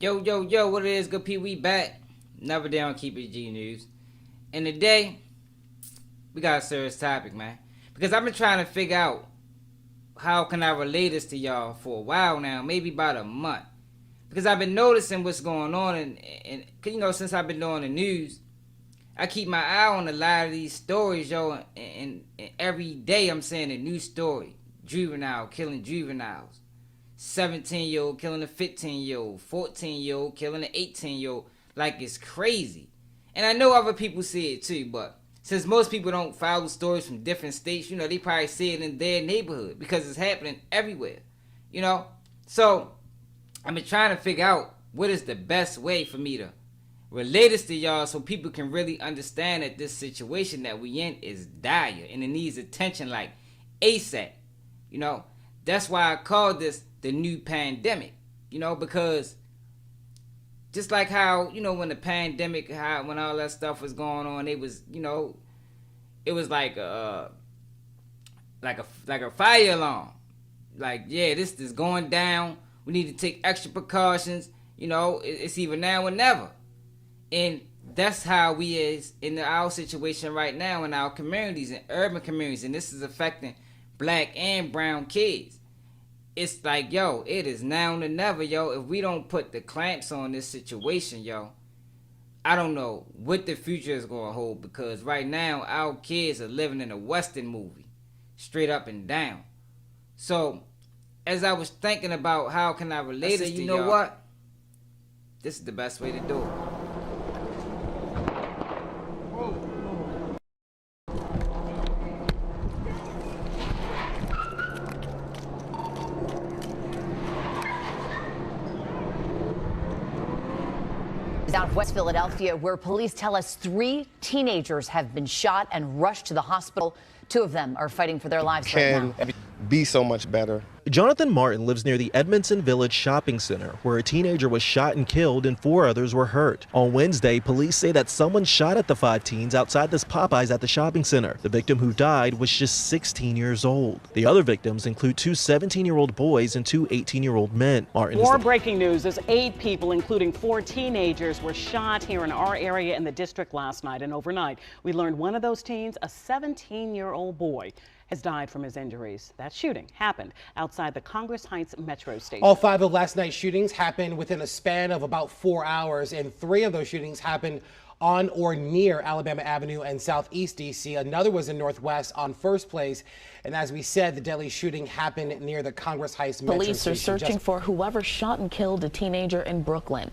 Yo, what it is, good people, we back. Never down, keep it G News. And today, we got a serious topic, man. Because I've been trying to figure out how can I relate this to y'all for a while now, maybe about a month. Because I've been noticing what's going on, and you know, since I've been doing the news, I keep my eye on a lot of these stories, yo, and every day I'm seeing a new story. Juvenile killing juveniles. 17-year-old killing a 15-year-old, 14-year-old killing an 18-year-old, like it's crazy. And I know other people see it too, but since most people don't follow stories from different states, you know, they probably see it in their neighborhood because it's happening everywhere, you know? So, I've been trying to figure out what is the best way for me to relate this to y'all so people can really understand that this situation that we in is dire and it needs attention like ASAP, you know? That's why I called this the new pandemic, you know, because just like how, you know, when the pandemic, when all that stuff was going on, it was, you know, it was like a fire alarm. Like, yeah, this is going down. We need to take extra precautions. You know, it's either now or never. And that's how we is in our situation right now in our communities, in urban communities. And this is affecting black and brown kids. It's like, yo, it is now or never, yo. If we don't put the clamps on this situation, yo, I don't know what the future is going to hold, because right now our kids are living in a Western movie, straight up and down. So, as I was thinking about how can I relate this to you know what? This is the best way to do it. Out of West Philadelphia, where police tell us 3 teenagers have been shot and rushed to the hospital. 2 of them are fighting for their lives right now. Can be so much better. Jonathan Martin lives near the Edmondson Village Shopping Center, where a teenager was shot and killed and 4 others were hurt. On Wednesday, police say that someone shot at the 5 teens outside this Popeyes at the shopping center. The victim who died was just 16 years old. The other victims include 2 17-year-old boys and 2 18-year-old men. More breaking news as 8 people, including 4 teenagers, were shot here in our area in the district last night. And overnight, we learned one of those teens, a 17-year-old boy, has died from his injuries. That shooting happened outside the Congress Heights metro station. All 5 of last night's shootings happened within a span of about 4 hours, and 3 of those shootings happened on or near Alabama Avenue and Southeast D.C. Another was in Northwest on First Place. And as we said, the deadly shooting happened near the Congress Heights metro station. Police are searching for whoever shot and killed a teenager in Brooklyn.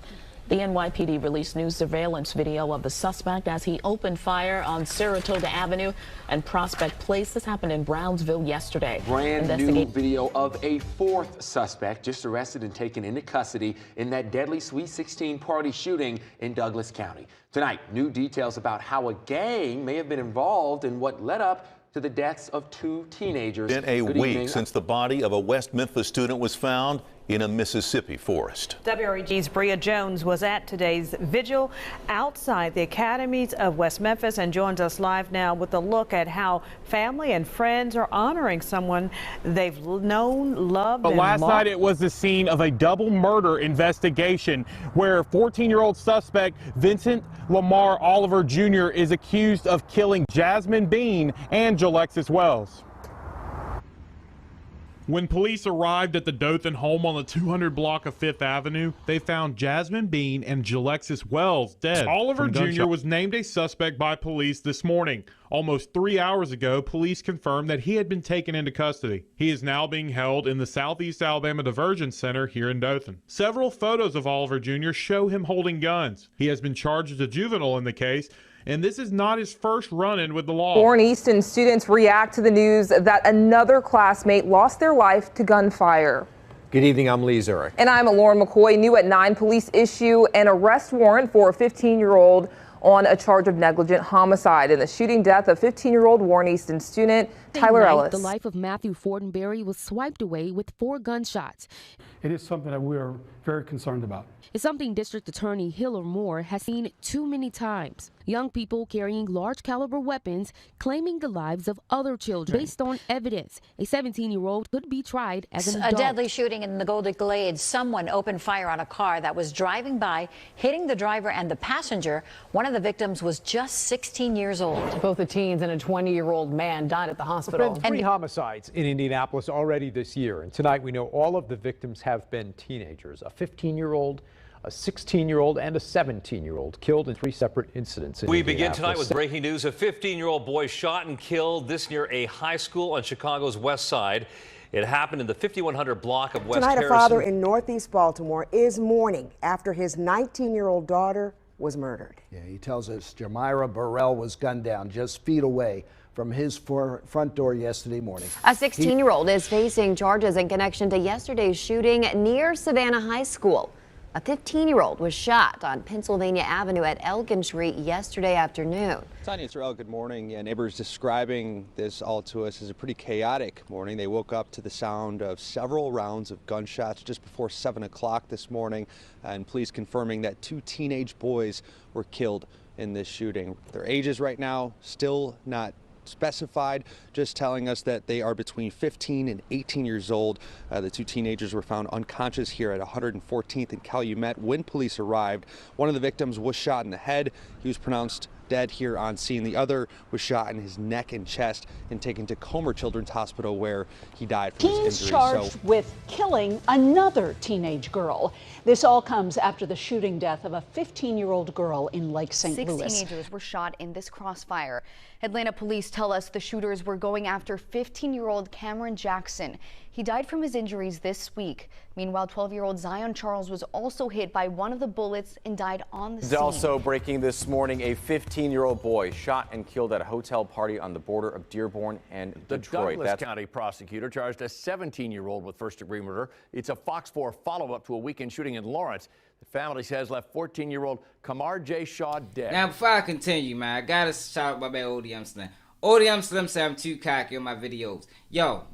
The NYPD released new surveillance video of the suspect as he opened fire on Saratoga Avenue and Prospect Place. This happened in Brownsville yesterday. Brand new video of a 4th suspect just arrested and taken into custody in that deadly Sweet 16 party shooting in Douglas County. Tonight, new details about how a gang may have been involved in what led up to the deaths of 2 teenagers. Been a week since the body of a West Memphis student was found in a Mississippi forest. WREG's Bria Jones was at today's vigil outside the academies of West Memphis and joins us live now with a look at how family and friends are honoring someone they've known, loved, and last loved. night it was the scene of a double murder investigation where 14-year-old suspect Vincent Lamar Oliver Jr. is accused of killing Jasmine Bean and Jalexis Wells. When police arrived at the Dothan home on the 200 block of 5th Avenue, they found Jasmine Bean and Jalexis Wells dead. Oliver Jr. was named a suspect by police this morning. Almost 3 hours ago, police confirmed that he had been taken into custody. He is now being held in the Southeast Alabama Diversion Center here in Dothan. Several photos of Oliver Jr. show him holding guns. He has been charged as a juvenile in the case, and this is not his first run-in with the law. Warren Easton students react to the news that another classmate lost their life to gunfire. Good evening, I'm Lee Zurich. And I'm Lauren McCoy. New at 9, police issue an arrest warrant for a 15-year-old on a charge of negligent homicide in the shooting death of 15-year-old Warren Easton student Tyler Ellis. The life of Matthew Fortenberry was swiped away with 4 gunshots. It is something that we are very concerned about. It's something District Attorney Hiller Moore has seen too many times. Young people carrying large caliber weapons claiming the lives of other children. Based on evidence, a 17-year-old could be tried as an adult. A deadly shooting in the Golden Glades. Someone opened fire on a car that was driving by, hitting the driver and the passenger. One of the victims was just 16 years old. Both the teens and a 20-year-old man died at the hospital. There have been 3 homicides in Indianapolis already this year, and tonight we know all of the victims have been teenagers. A 15-year-old, a 16-year-old, and a 17-year-old killed in 3 separate incidents. We begin tonight with breaking news. A 15-year-old boy shot and killed, this near a high school on Chicago's west side. It happened in the 5100 block of West Tonight, Harrison. a father in Northeast Baltimore is mourning after his 19-year-old daughter was murdered. Yeah, he tells us Jamira Burrell was gunned down just feet away from his front door yesterday morning. A 16-year-old is facing charges in connection to yesterday's shooting near Savannah High School. A 15-year-old was shot on Pennsylvania Avenue at Elgin Street yesterday afternoon. Tanya Terrell, good morning. Yeah, neighbors describing this all to us as a pretty chaotic morning. They woke up to the sound of several rounds of gunshots just before 7 o'clock this morning, and police confirming that 2 teenage boys were killed in this shooting. Their ages right now still not specified, just telling us that they are between 15 and 18 years old. The 2 teenagers were found unconscious here at 114th and Calumet when police arrived. One of the victims was shot in the head. He was pronounced dead here on scene. The other was shot in his neck and chest and taken to Comer Children's Hospital, where he died from his injuries. Teens charged with killing another teenage girl. This all comes after the shooting death of a 15-year-old girl in Lake St. Louis. 6 teenagers were shot in this crossfire. Atlanta police tell us the shooters were going after 15-year-old Cameron Jackson. He died from his injuries this week. Meanwhile, 12-year-old Zion Charles was also hit by one of the bullets and died on the scene. Also breaking this morning, a 15-year-old boy shot and killed at a hotel party on the border of Dearborn and Detroit. The Douglas County prosecutor charged a 17-year-old with first-degree murder. It's a Fox 4 follow-up to a weekend shooting in Lawrence. The family says left 14-year-old Kamar J. Shaw dead. Now, before I continue, man, I gotta shout out my man ODM Slim. ODM Slim said I'm too cocky on my videos. Yo,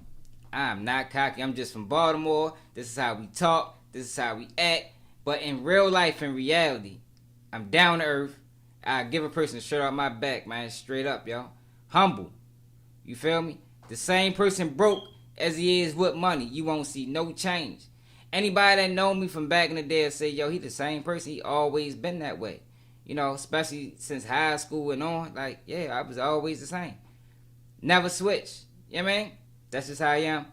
I'm not cocky. I'm just from Baltimore. This is how we talk. This is how we act. But in real life, in reality, I'm down to earth. I give a person a shirt off my back, man. Straight up, yo. Humble. You feel me? The same person broke as he is with money. You won't see no change. Anybody that know me from back in the day will say, yo, he the same person. He always been that way. You know, especially since high school and on. Like, yeah, I was always the same. Never switch. You know what I mean? That's just how I am.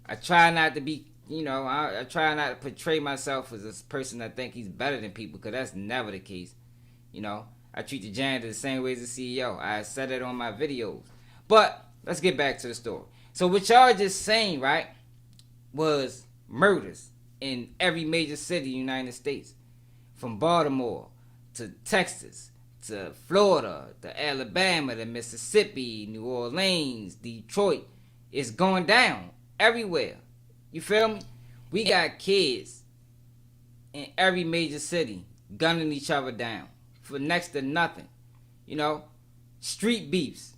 I try not to be, you know, I try not to portray myself as a person that think he's better than people, because that's never the case. You know, I treat the janitor the same way as a CEO. I said it on my videos. But let's get back to the story. So what y'all just saying, right, was murders in every major city in the United States. From Baltimore to Texas to Florida to Alabama to Mississippi, New Orleans, Detroit. It's going down everywhere. You feel me? We got kids in every major city gunning each other down for next to nothing. You know, street beefs,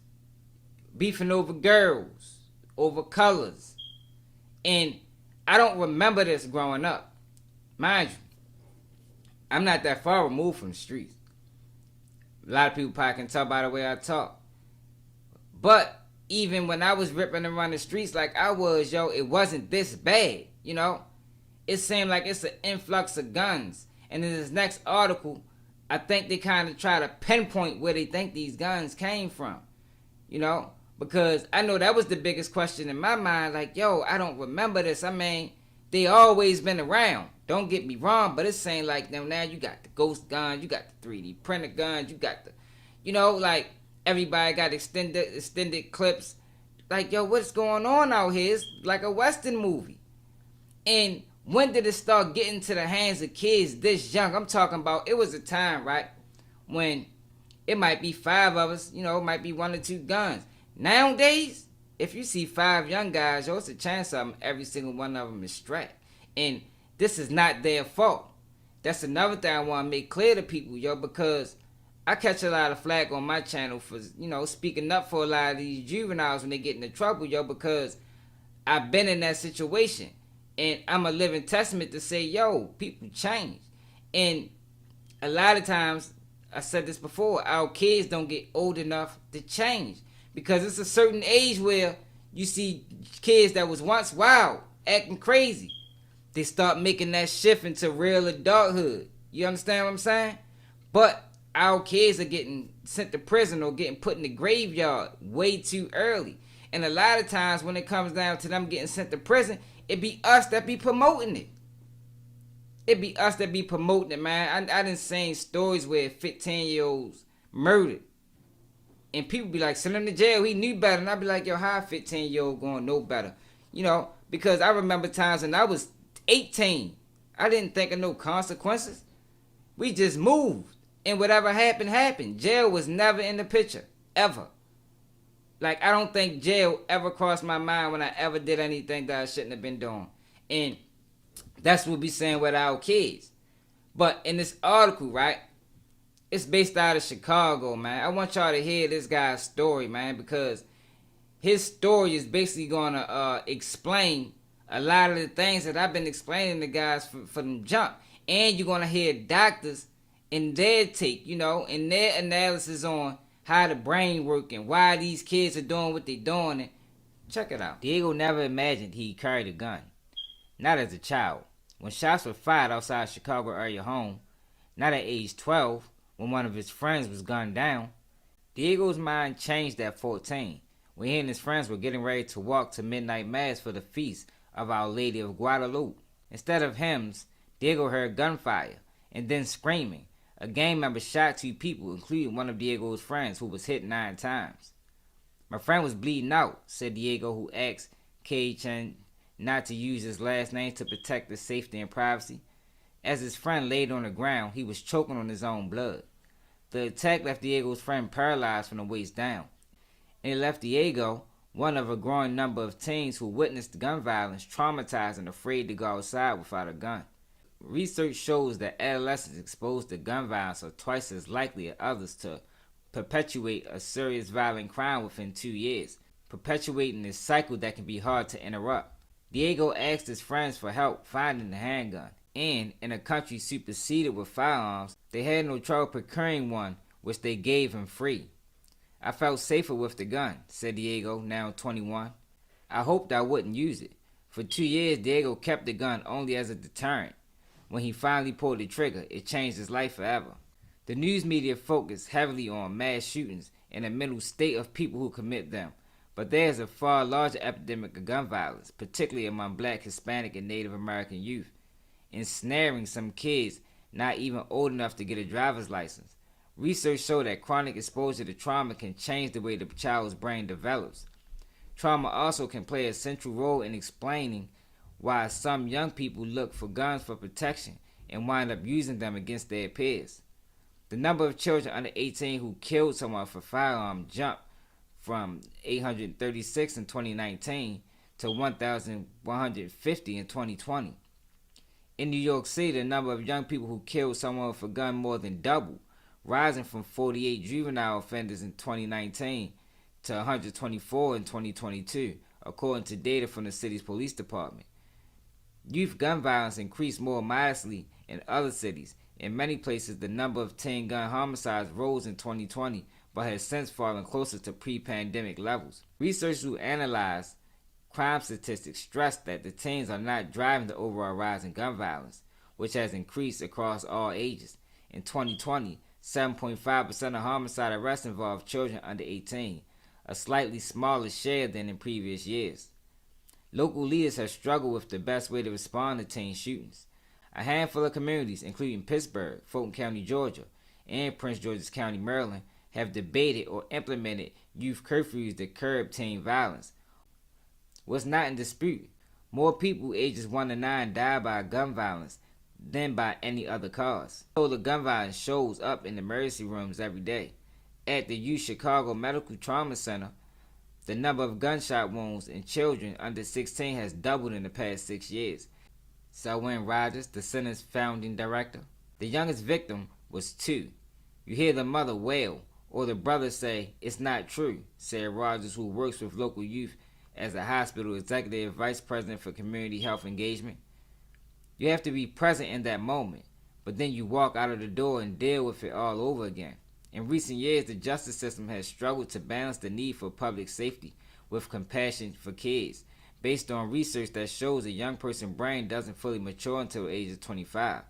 beefing over girls, over colors. And I don't remember this growing up. Mind you, I'm not that far removed from the streets. A lot of people probably can tell by the way I talk. But even when I was ripping around the streets like I was, yo, it wasn't this bad, you know? It seemed like it's an influx of guns. And in this next article, I think they kind of try to pinpoint where they think these guns came from, you know? Because I know that was the biggest question in my mind. Like, yo, I don't remember this. I mean, they always been around. Don't get me wrong, but it's saying like now you got the ghost guns, you got the 3D printer guns, you got the, you know, like everybody got extended clips. Like, yo, what's going on out here? It's like a Western movie. And when did it start getting to the hands of kids this young? I'm talking about, it was a time, right, when it might be 5 of us, you know, it might be 1 or 2 guns. Nowadays, if you see 5 young guys, yo, it's a chance of them, every single one of them is strapped. And this is not their fault. That's another thing I want to make clear to people, yo, because I catch a lot of flack on my channel for, you know, speaking up for a lot of these juveniles when they get into trouble, yo, because I've been in that situation. And I'm a living testament to say, yo, people change. And a lot of times, I said this before, our kids don't get old enough to change. Because it's a certain age where you see kids that was once wild, acting crazy. They start making that shift into real adulthood. You understand what I'm saying? But our kids are getting sent to prison or getting put in the graveyard way too early. And a lot of times when it comes down to them getting sent to prison, it be us that be promoting it. It be us that be promoting it, man. I done seen stories where 15-year-olds murdered. And people be like, send him to jail, he knew better. And I be like, yo, how a 15-year-old gonna know better? You know, because I remember times when I was 18. I didn't think of no consequences. We just moved. And whatever happened, happened. Jail was never in the picture. Ever. Like, I don't think jail ever crossed my mind when I ever did anything that I shouldn't have been doing. And that's what we saying with our kids. But in this article, right, it's based out of Chicago, man. I want y'all to hear this guy's story, man, because his story is basically going to explain a lot of the things that I've been explaining to guys for them jump. And you're going to hear doctors in their take, you know, in their analysis on how the brain work and why these kids are doing what they're doing. And check it out. Diego never imagined he carried a gun. Not as a child. When shots were fired outside Chicago area home, not at age 12, when one of his friends was gunned down, Diego's mind changed at 14, when he and his friends were getting ready to walk to midnight mass for the feast of Our Lady of Guadalupe. Instead of hymns, Diego heard gunfire and then screaming. A gang member shot 2 people, including one of Diego's friends, who was hit 9 times. My friend was bleeding out, said Diego, who asked K-Chen not to use his last name to protect his safety and privacy. As his friend laid on the ground, he was choking on his own blood. The attack left Diego's friend paralyzed from the waist down. And it left Diego, one of a growing number of teens who witnessed the gun violence, traumatized and afraid to go outside without a gun. Research shows that adolescents exposed to gun violence are twice as likely as others to perpetuate a serious violent crime within 2 years, perpetuating this cycle that can be hard to interrupt. Diego asked his friends for help finding the handgun, and in a country superseded with firearms, they had no trouble procuring one, which they gave him free. I felt safer with the gun, said Diego, now 21. I hoped I wouldn't use it. For 2 years, Diego kept the gun only as a deterrent. When he finally pulled the trigger, it changed his life forever. The news media focused heavily on mass shootings and the mental state of people who commit them. But there is a far larger epidemic of gun violence, particularly among Black, Hispanic, and Native American youth, ensnaring some kids not even old enough to get a driver's license. Research shows that chronic exposure to trauma can change the way the child's brain develops. Trauma also can play a central role in explaining why some young people look for guns for protection and wind up using them against their peers. The number of children under 18 who killed someone for firearm jumped from 836 in 2019 to 1,150 in 2020. In New York City, the number of young people who killed someone with a gun more than doubled, rising from 48 juvenile offenders in 2019 to 124 in 2022, according to data from the city's police department. Youth gun violence increased more modestly in other cities. In many places, the number of teen gun homicides rose in 2020, but has since fallen closer to pre-pandemic levels. Researchers who analyzed crime statistics stressed that the teens are not driving the overall rise in gun violence, which has increased across all ages. In 2020, 7.5% of homicide arrests involved children under 18, a slightly smaller share than in previous years. Local leaders have struggled with the best way to respond to teen shootings. A handful of communities, including Pittsburgh, Fulton County, Georgia, and Prince George's County, Maryland, have debated or implemented youth curfews to curb teen violence. What's not in dispute? More people ages 1 to 9 die by gun violence than by any other cause. So the gun violence shows up in emergency rooms every day. At the U Chicago Medical Trauma Center, the number of gunshot wounds in children under 16 has doubled in the past 6 years. Selwyn Rogers, the center's founding director. The youngest victim was 2. You hear the mother wail or the brother say, "It's not true," said Rogers, who works with local youth as a hospital executive vice president for community health engagement. You have to be present in that moment, but then you walk out of the door and deal with it all over again. In recent years, the justice system has struggled to balance the need for public safety with compassion for kids, based on research that shows a young person's brain doesn't fully mature until the age of 25.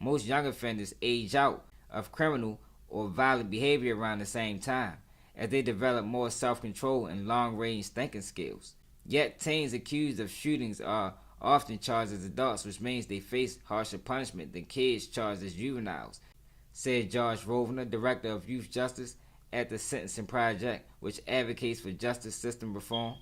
Most young offenders age out of criminal or violent behavior around the same time, as they develop more self-control and long-range thinking skills. Yet teens accused of shootings are often charged as adults, which means they face harsher punishment than kids charged as juveniles, said Josh Rovner, director of youth justice at the Sentencing Project, which advocates for justice system reform.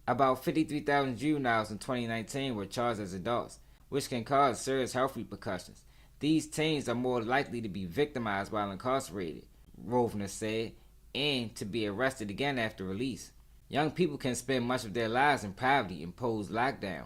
About 53,000 juveniles in 2019 were charged as adults, which can cause serious health repercussions. These teens are more likely to be victimized while incarcerated, Rovner said, and to be arrested again after release. Young people can spend much of their lives in poverty, imposed lockdown,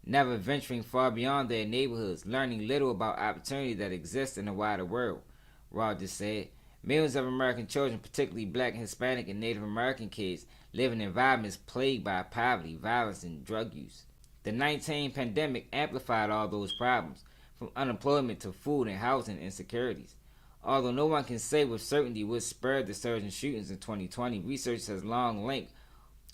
never venturing far beyond their neighborhoods, learning little about opportunity that exists in the wider world, Rogers said. Millions of American children, particularly Black, Hispanic, and Native American kids, live in environments plagued by poverty, violence, and drug use. The 19 pandemic amplified all those problems, from unemployment to food and housing insecurities. Although no one can say with certainty what spurred the surge in shootings in 2020, research has long linked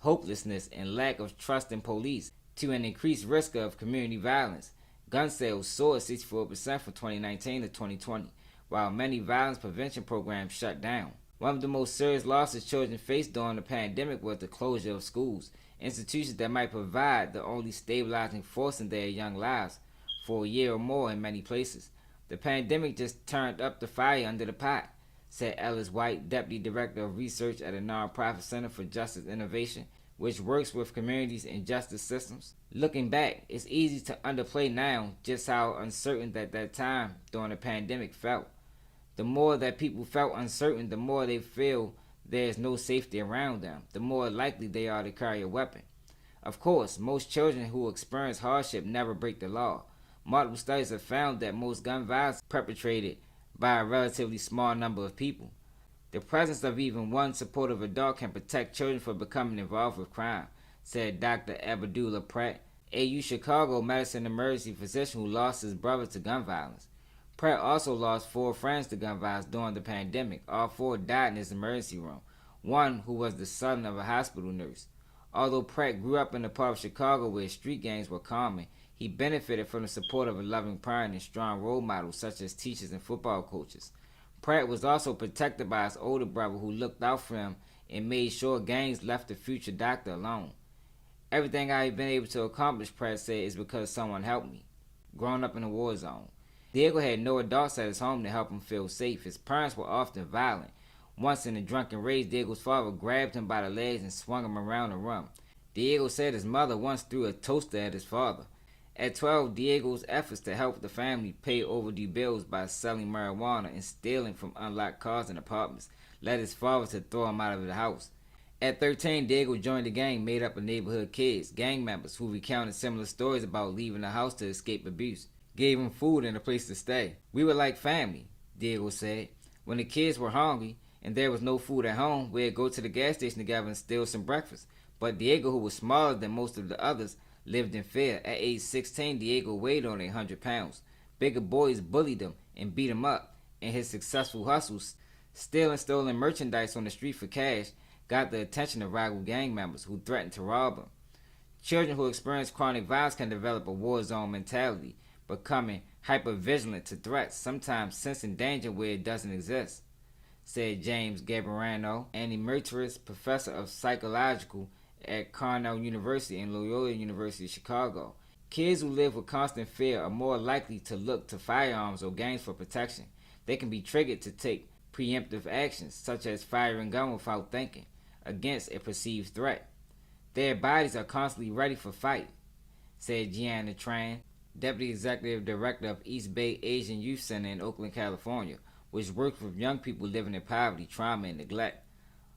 hopelessness and lack of trust in police to an increased risk of community violence. Gun sales soared 64% from 2019 to 2020, while many violence prevention programs shut down. One of the most serious losses children faced during the pandemic was the closure of schools, institutions that might provide the only stabilizing force in their young lives for a year or more in many places. The pandemic just turned up the fire under the pot, said Ellis White, Deputy Director of Research at a nonprofit Center for Justice Innovation, which works with communities and justice systems. Looking back, it's easy to underplay now just how uncertain that time during the pandemic felt. The more that people felt uncertain, the more they feel there's no safety around them, the more likely they are to carry a weapon. Of course, most children who experience hardship never break the law. Multiple studies have found that most gun violence is perpetrated by a relatively small number of people. The presence of even one supportive adult can protect children from becoming involved with crime, said Dr. Abdullah Pratt, a Chicago medicine emergency physician who lost his brother to gun violence. Pratt also lost 4 friends to gun violence during the pandemic. All 4 died in his emergency room, one who was the son of a hospital nurse. Although Pratt grew up in a part of Chicago where street gangs were common, he benefited from the support of a loving parent and strong role models such as teachers and football coaches. Pratt was also protected by his older brother who looked out for him and made sure gangs left the future doctor alone. Everything I've been able to accomplish, Pratt said, is because someone helped me. Growing up in a war zone, Diego had no adults at his home to help him feel safe. His parents were often violent. Once in a drunken rage, Diego's father grabbed him by the legs and swung him around the room. Diego said his mother once threw a toaster at his father. At 12, Diego's efforts to help the family pay overdue bills by selling marijuana and stealing from unlocked cars and apartments led his father to throw him out of the house. At 13, Diego joined a gang made up of neighborhood kids, gang members who recounted similar stories about leaving the house to escape abuse, gave him food and a place to stay. We were like family, Diego said. When the kids were hungry and there was no food at home, we'd go to the gas station together and steal some breakfast. But Diego, who was smaller than most of the others, lived in fear. At age 16, Diego weighed only 100 pounds. Bigger boys bullied him and beat him up, and his successful hustles, stealing stolen merchandise on the street for cash, got the attention of rival gang members who threatened to rob him. Children who experience chronic violence can develop a war zone mentality, becoming hypervigilant to threats, sometimes sensing danger where it doesn't exist, said James Gabarano, an emeritus professor of psychological at Cornell University and Loyola University Chicago. Kids who live with constant fear are more likely to look to firearms or gangs for protection. They can be triggered to take preemptive actions, such as firing a gun without thinking, against a perceived threat. Their bodies are constantly ready for fight, said Gianna Tran, Deputy Executive Director of East Bay Asian Youth Center in Oakland, California, which works with young people living in poverty, trauma, and neglect.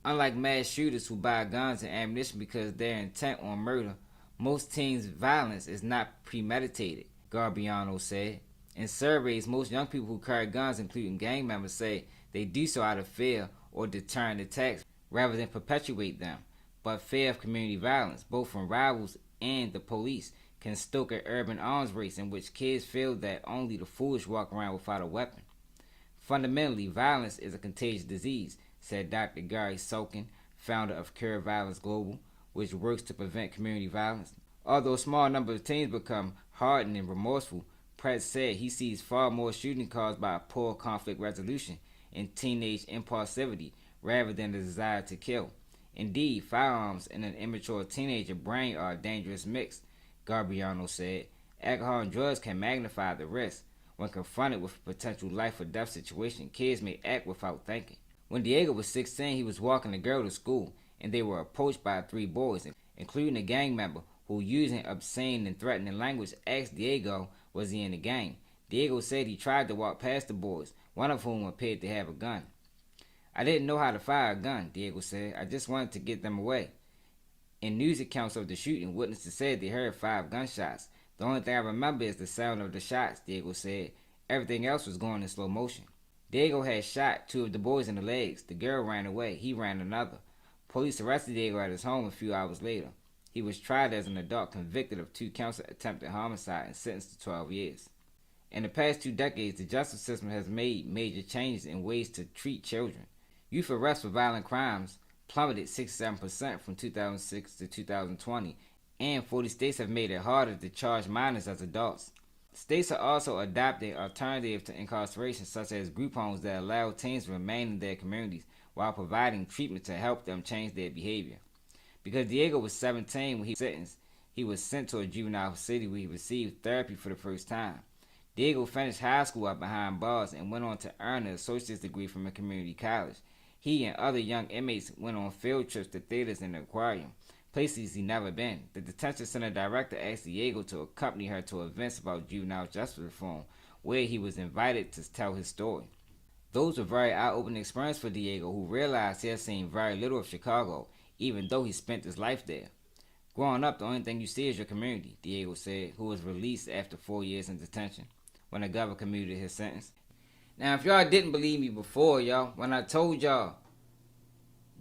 Unlike mass shooters who buy guns and ammunition because they're intent on murder, most teens' violence is not premeditated, Garbiano said. In surveys, most young people who carry guns, including gang members, say they do so out of fear or deterrent attacks rather than perpetuate them. But fear of community violence, both from rivals and the police, can stoke an urban arms race in which kids feel that only the foolish walk around without a weapon. Fundamentally, violence is a contagious disease, said Dr. Gary Sokin, founder of Cure Violence Global, which works to prevent community violence. Although a small number of teens become hardened and remorseful, Pratt said he sees far more shooting caused by poor conflict resolution and teenage impulsivity rather than the desire to kill. Indeed, firearms in an immature teenager brain are a dangerous mix, Garbiano said. Alcohol and drugs can magnify the risk. When confronted with a potential life or death situation, kids may act without thinking. When Diego was 16, he was walking a girl to school, and they were approached by 3 boys, including a gang member who, using obscene and threatening language, asked Diego was he in the gang. Diego said he tried to walk past the boys, one of whom appeared to have a gun. I didn't know how to fire a gun, Diego said. I just wanted to get them away. In news accounts of the shooting, witnesses said they heard 5 gunshots. The only thing I remember is the sound of the shots, Diego said. Everything else was going in slow motion. Diego had shot 2 of the boys in the legs. The girl ran away. He ran another. Police arrested Diego at his home a few hours later. He was tried as an adult, convicted of 2 counts of attempted homicide and sentenced to 12 years. In the past 2 decades, the justice system has made major changes in ways to treat children. Youth arrests for violent crimes plummeted 67% from 2006 to 2020, and 40 states have made it harder to charge minors as adults. States are also adopting alternatives to incarceration, such as group homes that allow teens to remain in their communities while providing treatment to help them change their behavior. Because Diego was 17 when he was sentenced, he was sent to a juvenile facility where he received therapy for the first time. Diego finished high school up behind bars and went on to earn an associate's degree from a community college. He and other young inmates went on field trips to theaters and the aquarium, places he'd never been. The detention center director asked Diego to accompany her to events about juvenile justice reform, where he was invited to tell his story. Those were very eye-opening experiences for Diego, who realized he had seen very little of Chicago, even though he spent his life there. Growing up, the only thing you see is your community, Diego said, who was released after 4 years in detention when the governor commuted his sentence. Now, if y'all didn't believe me before, y'all, when I told y'all,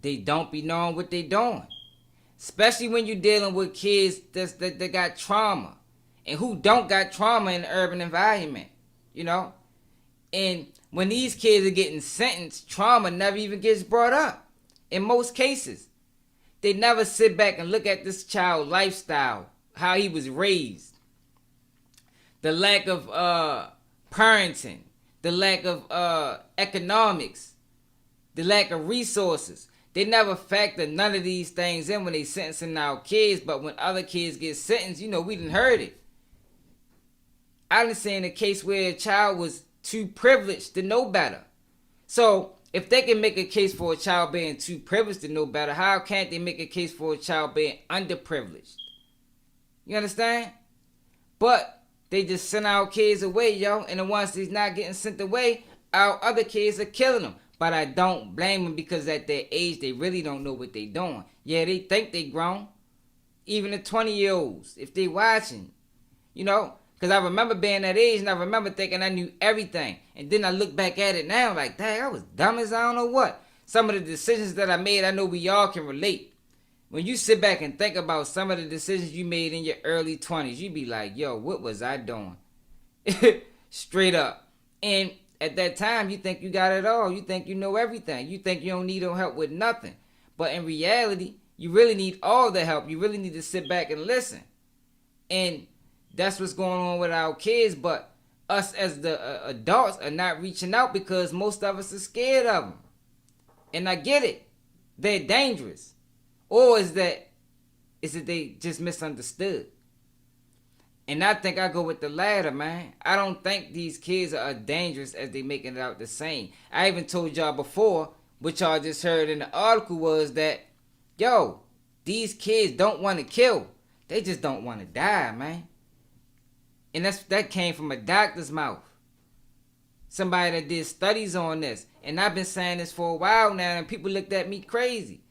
they don't be knowing what they doing. Especially when you're dealing with kids that got trauma and who don't got trauma in the urban environment, you know? And when these kids are getting sentenced, trauma never even gets brought up. In most cases, they never sit back and look at this child's lifestyle, how he was raised, the lack of parenting, the lack of economics, the lack of resources. They never factor none of these things in when they sentencing our kids, but when other kids get sentenced, you know, we done heard it. I done seen a case where a child was too privileged to know better. So if they can make a case for a child being too privileged to know better, how can't they make a case for a child being underprivileged? You understand? But they just send our kids away, yo, and the ones that's not getting sent away, our other kids are killing them. But I don't blame them, because at their age, they really don't know what they doing. Yeah, they think they grown. Even the 20-year-olds, if they watching, you know. Because I remember being that age, and I remember thinking I knew everything. And then I look back at it now like, dang, I was dumb as I don't know what. Some of the decisions that I made, I know we all can relate. When you sit back and think about some of the decisions you made in your early 20s, you be like, yo, what was I doing? Straight up. And at that time, you think you got it all. You think you know everything. You think you don't need no help with nothing. But in reality, you really need all the help. You really need to sit back and listen. And that's what's going on with our kids. But us as the adults are not reaching out because most of us are scared of them. And I get it. They're dangerous. Or is it they just misunderstood? And I think I go with the latter, man. I don't think these kids are as dangerous as they making it out the same. I even told y'all before, what y'all just heard in the article was that, yo, these kids don't want to kill. They just don't want to die, man. And that came from a doctor's mouth. Somebody that did studies on this. And I've been saying this for a while now, and people looked at me crazy.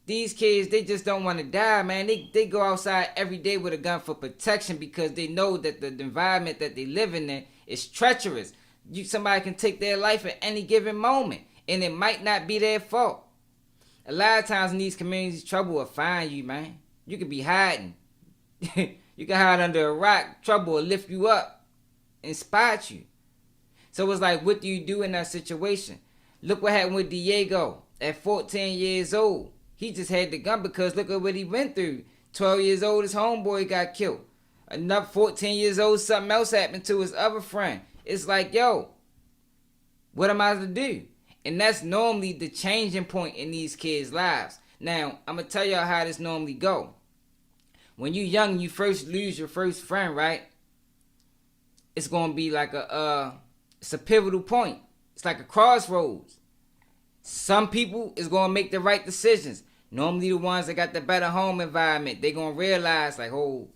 These kids, they just don't want to die, man. They go outside every day with a gun for protection because they know that the environment that they live in is treacherous. Somebody can take their life at any given moment, and it might not be their fault. A lot of times in these communities, trouble will find you, man. You could be hiding. You can hide under a rock, trouble will lift you up and spot you. So it's like, what do you do in that situation? Look what happened with Diego at 14 years old. He just had the gun because look at what he went through. 12 years old, his homeboy got killed. Another 14 years old, something else happened to his other friend. It's like, yo, what am I to do? And that's normally the changing point in these kids' lives. Now, I'm going to tell y'all how this normally go. When you young, you first lose your first friend, right? It's going to be like it's a pivotal point. It's like a crossroads. Some people is going to make the right decisions. Normally the ones that got the better home environment, they going to realize like, oh,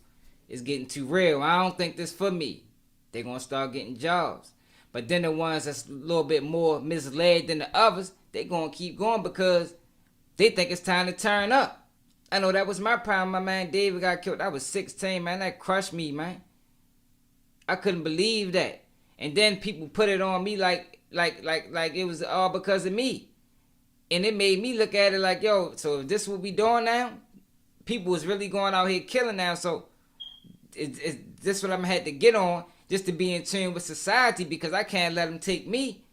it's getting too real. I don't think this for me. They going to start getting jobs. But then the ones that's a little bit more misled than the others, they going to keep going because they think it's time to turn up. I know that was my problem. My man David got killed. I was 16, man. That crushed me, man. I couldn't believe that. And then people put it on me like it was all because of me. And it made me look at it like, yo, so if this is what we doing now, people is really going out here killing now. So it's this what I'm gonna have to get on just to be in tune with society because I can't let them take me.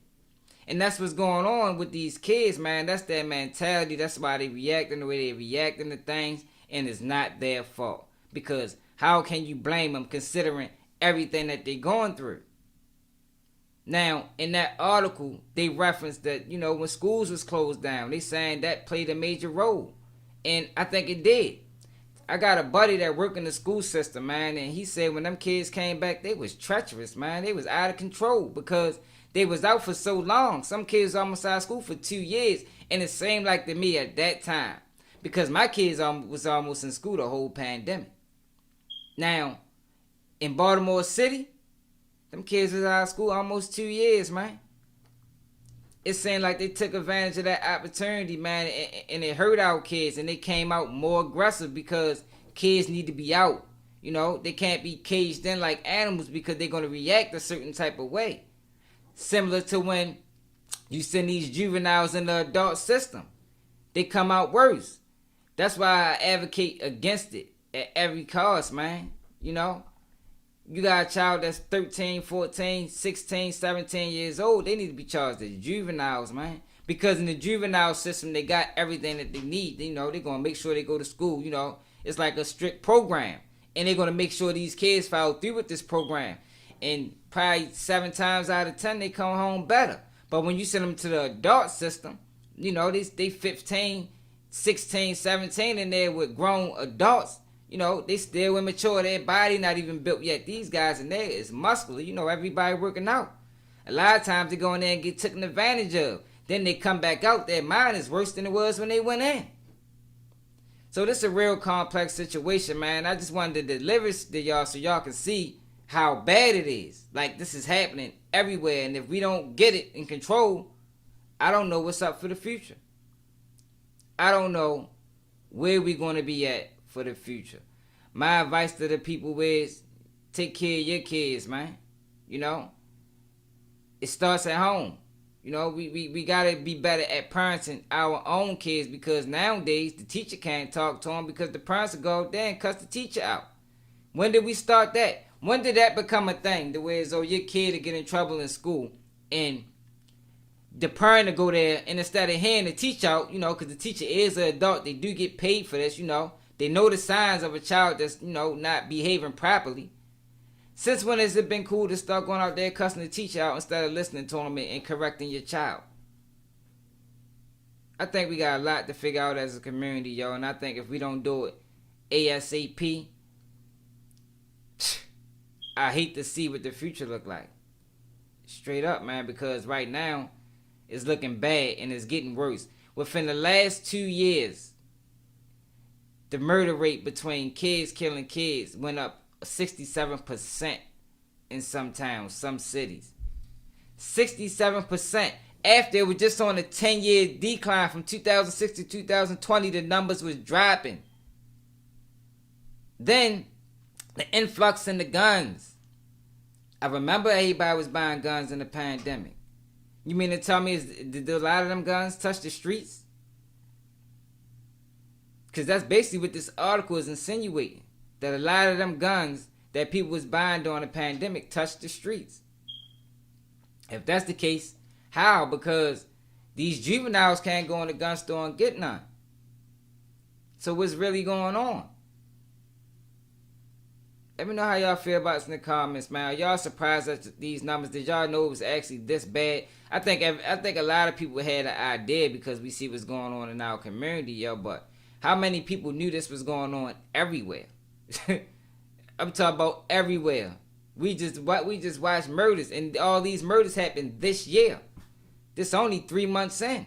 And that's what's going on with these kids, man. That's their mentality. That's why they reacting the way they reacting to things, and it's not their fault. Because how can you blame them considering everything that they're going through? Now, in that article, they referenced that, you know, when schools was closed down, they saying that played a major role. And I think it did. I got a buddy that worked in the school system, man, and he said when them kids came back, they was treacherous, man. They was out of control because they was out for so long. Some kids almost out of school for 2 years, and it seemed like to me at that time because my kids was almost in school the whole pandemic. Now, in Baltimore City, them kids was out of school almost 2 years, man. It seemed like they took advantage of that opportunity, man, and it hurt our kids, and they came out more aggressive because kids need to be out. You know, they can't be caged in like animals because they're going to react a certain type of way. Similar to when you send these juveniles in the adult system. They come out worse. That's why I advocate against it at every cost, man. You know? You got a child that's 13, 14, 16, 17 years old. They need to be charged as juveniles, man. Because in the juvenile system, they got everything that they need. You know, they're going to make sure they go to school. You know, it's like a strict program. And they're going to make sure these kids follow through with this program. And probably 7 times out of 10, they come home better. But when you send them to the adult system, you know, they 15, 16, 17 in there with grown adults. You know, they still immature. Their body not even built yet. These guys in there is muscular. You know, everybody working out. A lot of times they go in there and get taken advantage of. Then they come back out. Their mind is worse than it was when they went in. So this is a real complex situation, man. I just wanted to deliver this to y'all so y'all can see how bad it is. Like, this is happening everywhere. And if we don't get it in control, I don't know what's up for the future. I don't know where we're going to be at for the future. My advice to the people is take care of your kids, man. You know, it starts at home. You know, we got to be better at parenting our own kids because nowadays the teacher can't talk to them because the parents will go out there and cuss the teacher out. When did we start that? When did that become a thing? The way as though your kid will get in trouble in school and the parent will go there and instead of hearing the teacher out, you know, because the teacher is an adult, they do get paid for this, you know. They know the signs of a child that's, you know, not behaving properly. Since when has it been cool to start going out there cussing the teacher out instead of listening to them and correcting your child? I think we got a lot to figure out as a community, yo. And I think if we don't do it ASAP, I hate to see what the future look like. Straight up, man, because right now it's looking bad and it's getting worse. Within the last 2 years, the murder rate between kids killing kids went up 67% in some towns, some cities. 67%. After it was just on a 10-year decline from 2006 to 2020, the numbers was dropping. Then, the influx in the guns. I remember everybody was buying guns in the pandemic. You mean to tell me did a lot of them guns touch the streets? Because that's basically what this article is insinuating. that a lot of them guns that people was buying during the pandemic touched the streets. If that's the case, how? Because these juveniles can't go in the gun store and get none. So what's really going on? Let me know how y'all feel about this in the comments, man. Are y'all surprised at these numbers? Did y'all know it was actually this bad? I think a lot of people had an idea because we see what's going on in our community, yo. But how many people knew this was going on everywhere? I'm talking about everywhere. We just watched murders, and all these murders happened this year. This only 3 months in.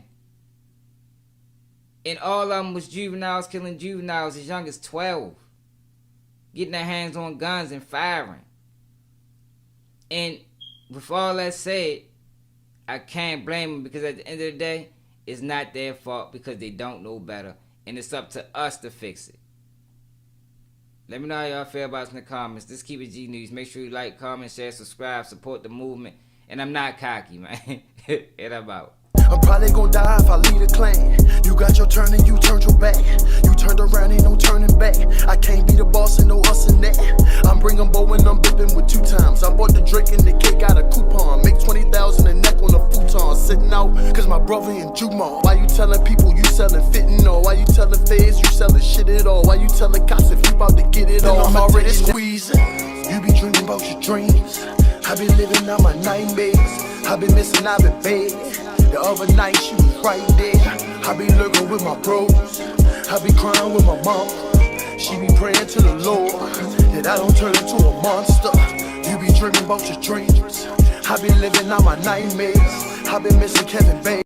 And all of them was juveniles killing juveniles as young as 12. Getting their hands on guns and firing. And with all that said, I can't blame them because at the end of the day, it's not their fault because they don't know better. And it's up to us to fix it. Let me know how y'all feel about it in the comments. This Keep It G News. Make sure you like, comment, share, subscribe, support the movement. And I'm not cocky, man. And I'm out. I'm probably gonna die if I lead a clan. You got your turn and you turned your back. You turned around, ain't no turning back. I can't be the boss and no us and that. I'm bringing bow and I'm bipping with 2 times. I bought the drink and the kid got a coupon. Make 20,000 a neck on a futon. Sitting out, cause my brother in Jumon. Why you telling people you selling fentanyl? Why you telling feds you selling shit at all? Why you telling cops if you about to get it all? I'm already squeezing. You be dreaming about your dreams. I been living out my nightmares. I been missing, I been bad. The other night she was right there. I be lurking with my bros. I be crying with my mom. She be praying to the Lord that I don't turn into a monster. You be dreaming about your dreams. I be living out my nightmares. I been missing Kevin Bates.